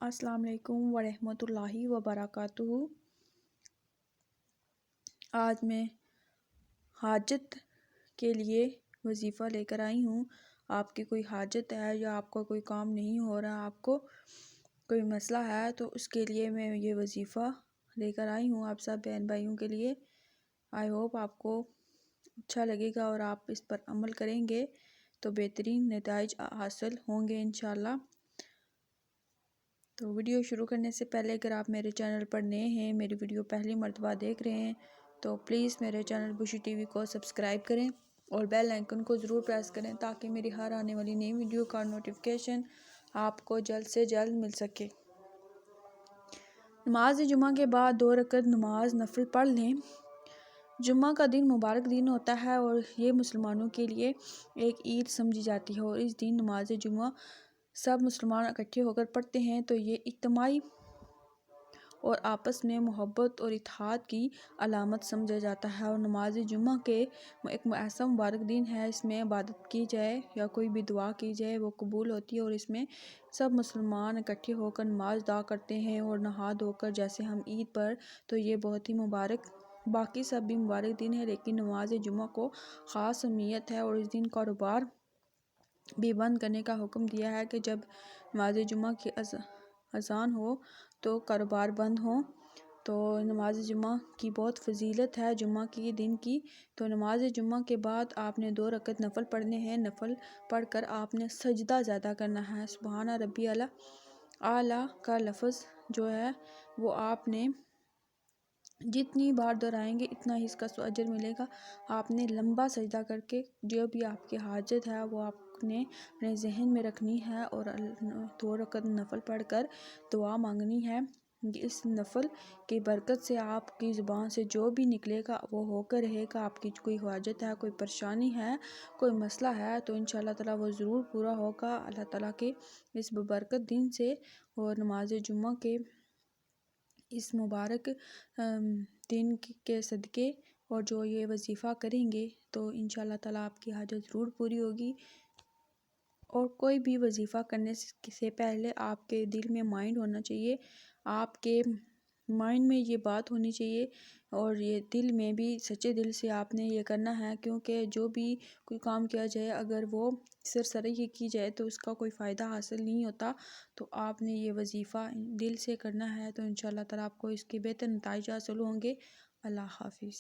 السلام علیکم ورحمۃ اللہ وبرکاتہ۔ آج میں حاجت کے لیے وظیفہ لے کر آئی ہوں۔ آپ کی کوئی حاجت ہے یا آپ کا کوئی کام نہیں ہو رہا، آپ کو کوئی مسئلہ ہے، تو اس کے لیے میں یہ وظیفہ لے کر آئی ہوں آپ سب بہن بھائیوں کے لیے۔ آئی ہوپ آپ کو اچھا لگے گا اور آپ اس پر عمل کریں گے تو بہترین نتائج حاصل ہوں گے انشاءاللہ۔ تو ویڈیو شروع کرنے سے پہلے اگر آپ میرے چینل پر نئے ہیں، میری ویڈیو پہلی مرتبہ دیکھ رہے ہیں، تو پلیز میرے چینل بشی ٹی وی کو سبسکرائب کریں اور بیل آئیکن کو ضرور پریس کریں تاکہ میری ہر آنے والی نئی ویڈیو کا نوٹیفیکیشن آپ کو جلد سے جلد مل سکے۔ نماز جمعہ کے بعد 2 رکعت نماز نفل پڑھ لیں۔ جمعہ کا دن مبارک دن ہوتا ہے اور یہ مسلمانوں کے لیے ایک عید سمجھی جاتی ہے، اور اس دن نماز جمعہ سب مسلمان اکٹھے ہو کر پڑھتے ہیں، تو یہ اجتماعی اور آپس میں محبت اور اتحاد کی علامت سمجھا جاتا ہے۔ اور نماز جمعہ کے ایک ایسا مبارک دن ہے، اس میں عبادت کی جائے یا کوئی بھی دعا کی جائے وہ قبول ہوتی ہے، اور اس میں سب مسلمان اکٹھے ہو کر نماز ادا کرتے ہیں اور نہا دھو کر، جیسے ہم عید پر، تو یہ بہت ہی مبارک، باقی سب بھی مبارک دن ہے لیکن نماز جمعہ کو خاص اہمیت ہے۔ اور اس دن کاروبار بھی بند کرنے کا حکم دیا ہے کہ جب نماز جمعہ کی اذان ہو تو کاروبار بند ہوں۔ تو نماز جمعہ کی بہت فضیلت ہے جمعہ کی دن کی۔ تو نماز جمعہ کے بعد آپ نے 2 رکعت نفل پڑھنے ہیں۔ نفل پڑھ کر آپ نے سجدہ زیادہ کرنا ہے۔ سبحان ربی اعلیٰ کا لفظ جو ہے وہ آپ نے جتنی بار دہرائیں گے اتنا ہی اس کا اجر ملے گا۔ آپ نے لمبا سجدہ کر کے جو بھی آپ کی حاجت ہے وہ آپ نے اپنے ذہن میں رکھنی ہے اور 2 رکعت نفل پڑھ کر دعا مانگنی ہے۔ اس نفل کی برکت سے آپ کی زبان سے جو بھی نکلے گا وہ ہو کر رہے گا۔ آپ کی کوئی حاجت ہے، کوئی پریشانی ہے، کوئی مسئلہ ہے تو انشاءاللہ تعالیٰ وہ ضرور پورا ہوگا اللہ تعالیٰ کے اس ببرکت دن سے۔ اور نماز جمعہ کے اس مبارک دن کے صدقے اور جو یہ وظیفہ کریں گے تو انشاءاللہ تعالیٰ آپ کی حاجت ضرور پوری ہوگی۔ اور کوئی بھی وظیفہ کرنے سے پہلے آپ کے دل میں مائنڈ ہونا چاہیے، آپ کے مائنڈ میں یہ بات ہونی چاہیے اور یہ دل میں بھی سچے دل سے آپ نے یہ کرنا ہے، کیونکہ جو بھی کوئی کام کیا جائے اگر وہ سرسری ہی کی جائے تو اس کا کوئی فائدہ حاصل نہیں ہوتا۔ تو آپ نے یہ وظیفہ دل سے کرنا ہے تو انشاءاللہ تعالیٰ آپ کو اس کے بہتر نتائج حاصل ہوں گے۔ اللہ حافظ۔